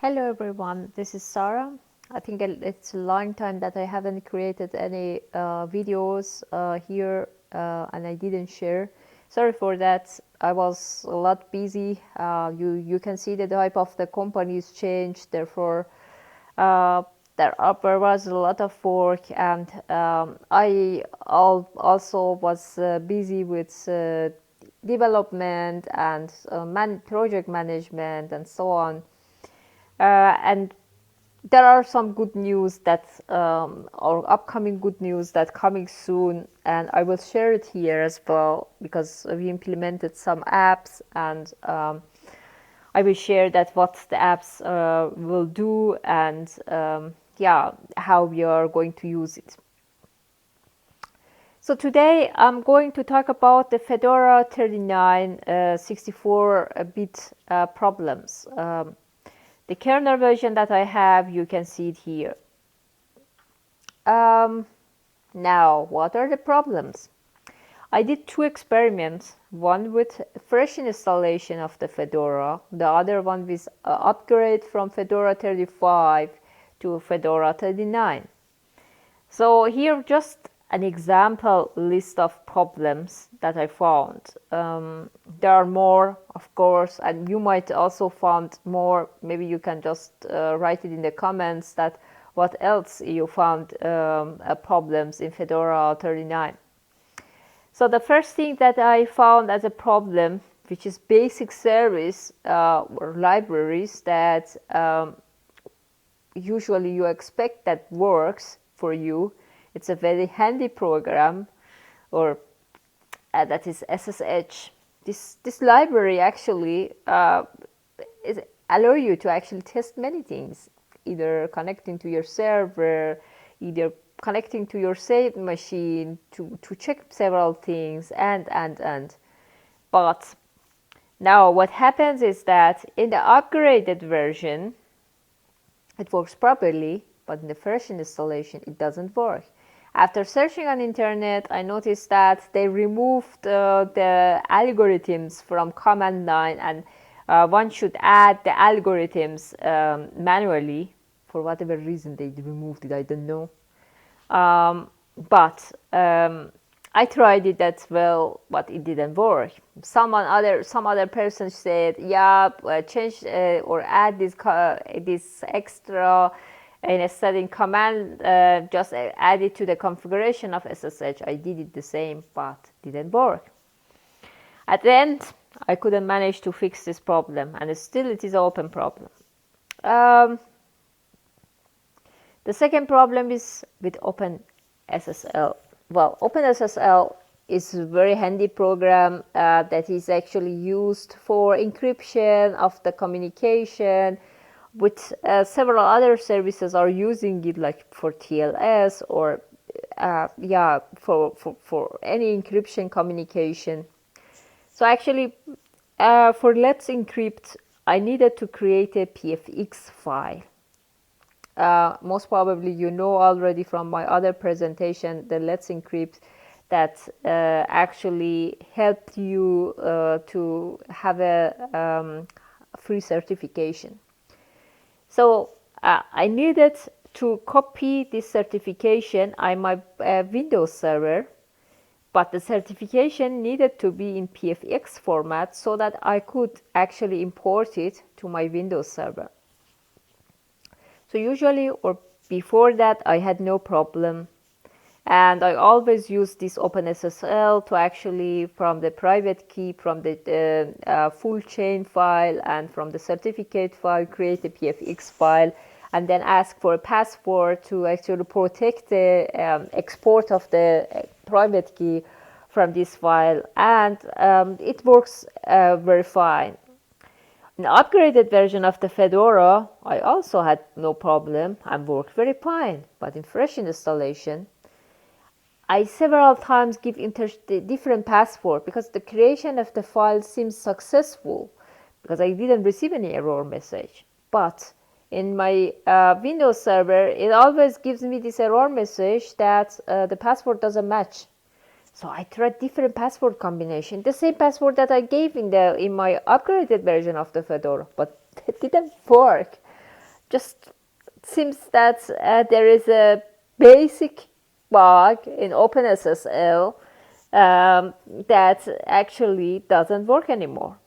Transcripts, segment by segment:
Hello everyone, this is Sarah. I think it's a long time that I haven't created any videos here and I didn't share. Sorry for that. I was a lot busy. You can see the type of the companies changed. Therefore, uh, there was a lot of work, and I also was busy with development and project management and so on. And there are some good news that or upcoming good news that coming soon, and I will share it here as well because we implemented some apps, and I will share that what the apps will do, and yeah, how we are going to use it. So today I'm going to talk about the Fedora 39 64-bit problems. The kernel version that I have, you can see it here. Now, what are the problems? I did two experiments, one with fresh installation of the Fedora, the other one with upgrade from Fedora 35 to Fedora 39. So here just an example list of problems that I found. There are more, of course, and you might also find more. Maybe you can just write it in the comments that what else you found problems in Fedora 39. So the first thing that I found as a problem, which is basic service or libraries that usually you expect that works for you. It's a very handy program, or that is SSH. This library actually allow you to actually test many things, either connecting to your server, either connecting to your saved machine to check several things, and. But now what happens is that in the upgraded version, it works properly, but in the fresh installation, it doesn't work. After searching on internet, I noticed that they removed the algorithms from command line, and one should add the algorithms manually. For whatever reason they removed it, I don't know. But I tried it as well, but it didn't work. Some other person said, "Yeah, change or add this extra in a setting command. Just add it to the configuration of SSH." I did it the same, but didn't work. At the end, I couldn't manage to fix this problem, and still it is an open problem. The second problem is with OpenSSL. Well, OpenSSL is a very handy program that is actually used for encryption of the communication, with several other services are using it, like for TLS or yeah, for any encryption communication. So actually, for Let's Encrypt, I needed to create a PFX file. Most probably you know already from my other presentation, the Let's Encrypt, that actually helped you to have a free certification. So I needed to copy this certification on my Windows server, but the certification needed to be in PFX format so that I could actually import it to my Windows server. So usually, or before that, I had no problem, and I always use this OpenSSL to actually, from the private key, from the full chain file, and from the certificate file, create a PFX file, and then ask for a password to actually protect the export of the private key from this file, and it works very fine. An upgraded version of the Fedora, I also had no problem and worked very fine. But in fresh installation, I several times give different password because the creation of the file seems successful because I didn't receive any error message. But in my Windows server, it always gives me this error message that the password doesn't match. So I tried different password combination, the same password that I gave in my upgraded version of the Fedora, but it didn't work. just seems that there is a basic bug in OpenSSL that actually doesn't work anymore.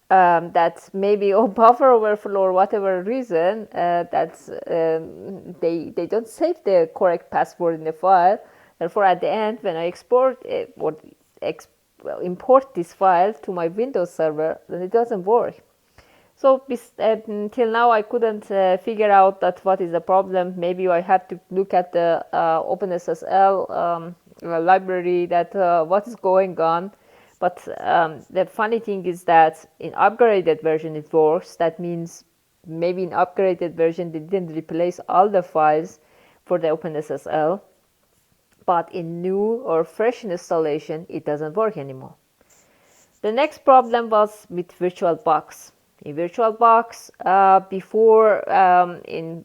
That maybe buffer overflow or whatever reason, that's they don't save the correct password in the file. Therefore, at the end, when I export it, or import this file to my Windows server, then it doesn't work. So till now, I couldn't figure out that what is the problem. Maybe I have to look at the OpenSSL library, that what is going on. But the funny thing is that in upgraded version it works. That means maybe in upgraded version they didn't replace all the files for the OpenSSL. But in new or fresh installation, it doesn't work anymore. The next problem was with VirtualBox. In VirtualBox, before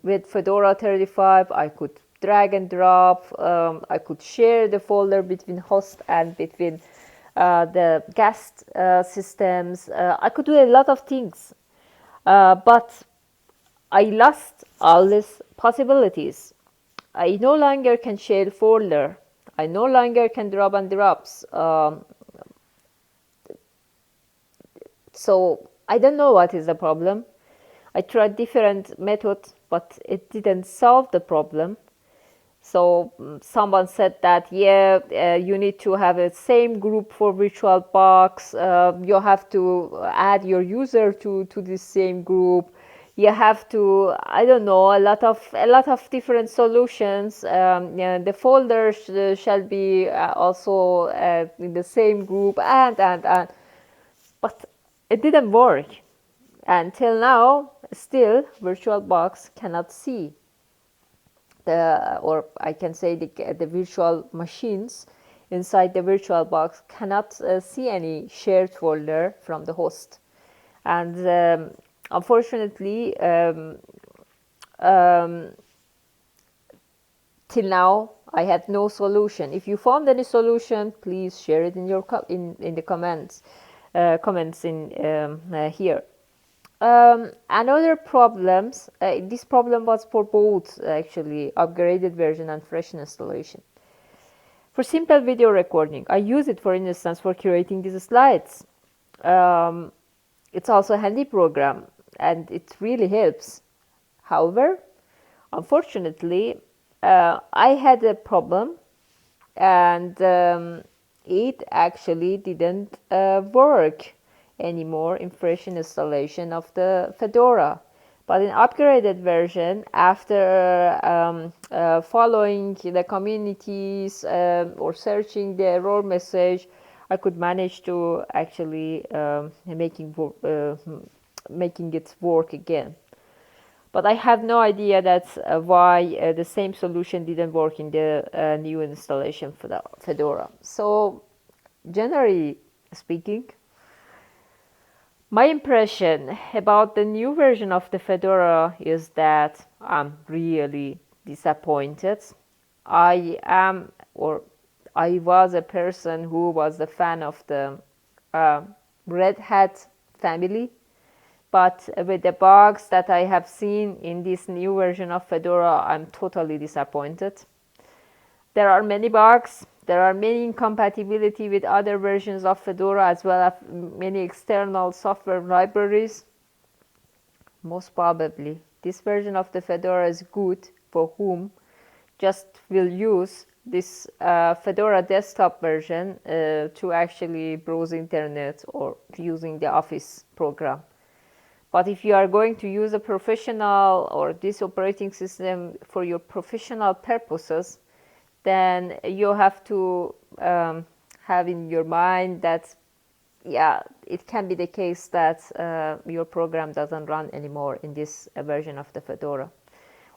with Fedora 35, I could drag and drop. I could share the folder between host and between the guest systems. I could do a lot of things, but I lost all these possibilities. I no longer can share folder. I no longer can drop and drops. So I don't know what is the problem. I tried different methods, but it didn't solve the problem. So someone said that, you need to have a same group for VirtualBox. You have to add your user to this same group. You have to, I don't know, a lot of different solutions. The folders shall be also in the same group, and. But it didn't work. Until now, still, VirtualBox cannot see or I can say the virtual machines inside the VirtualBox cannot see any shared folder from the host. And unfortunately, till now, I had no solution. If you found any solution, please share it in your in the comments in here. Another problems, this problem was for both actually upgraded version and fresh installation. For simple video recording, I use it for instance for curating these slides. It's also a handy program and it really helps. However, unfortunately, I had a problem and it actually didn't work anymore in fresh installation of the Fedora. But in upgraded version, after following the communities or searching the error message, I could manage to actually making it work again. But I have no idea that's why the same solution didn't work in the new installation for the Fedora. So, generally speaking, my impression about the new version of the Fedora is that I'm really disappointed. I was a person who was a fan of the Red Hat family, but with the bugs that I have seen in this new version of Fedora, I'm totally disappointed. There are many bugs. There are many incompatibility with other versions of Fedora, as well as many external software libraries. Most probably, this version of the Fedora is good for whom just will use this Fedora desktop version to actually browse internet or using the Office program. But if you are going to use a professional or this operating system for your professional purposes, then you have to have in your mind that, it can be the case that your program doesn't run anymore in this version of the Fedora.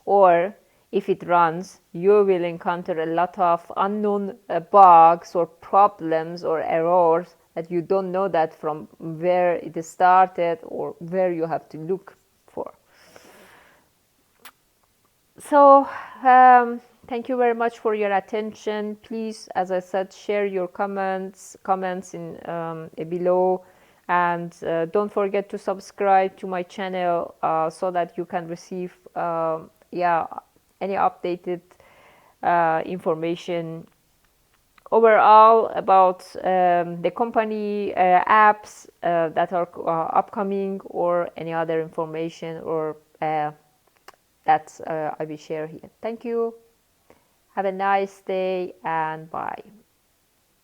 Or if it runs, you will encounter a lot of unknown bugs or problems or errors that you don't know that from where it started or where you have to look for. So, thank you very much for your attention. Please, as I said, share your comments in below, And don't forget to subscribe to my channel so that you can receive yeah, any updated information overall about the company apps that are upcoming, or any other information or that I will share here. Thank you. Have a nice day and bye.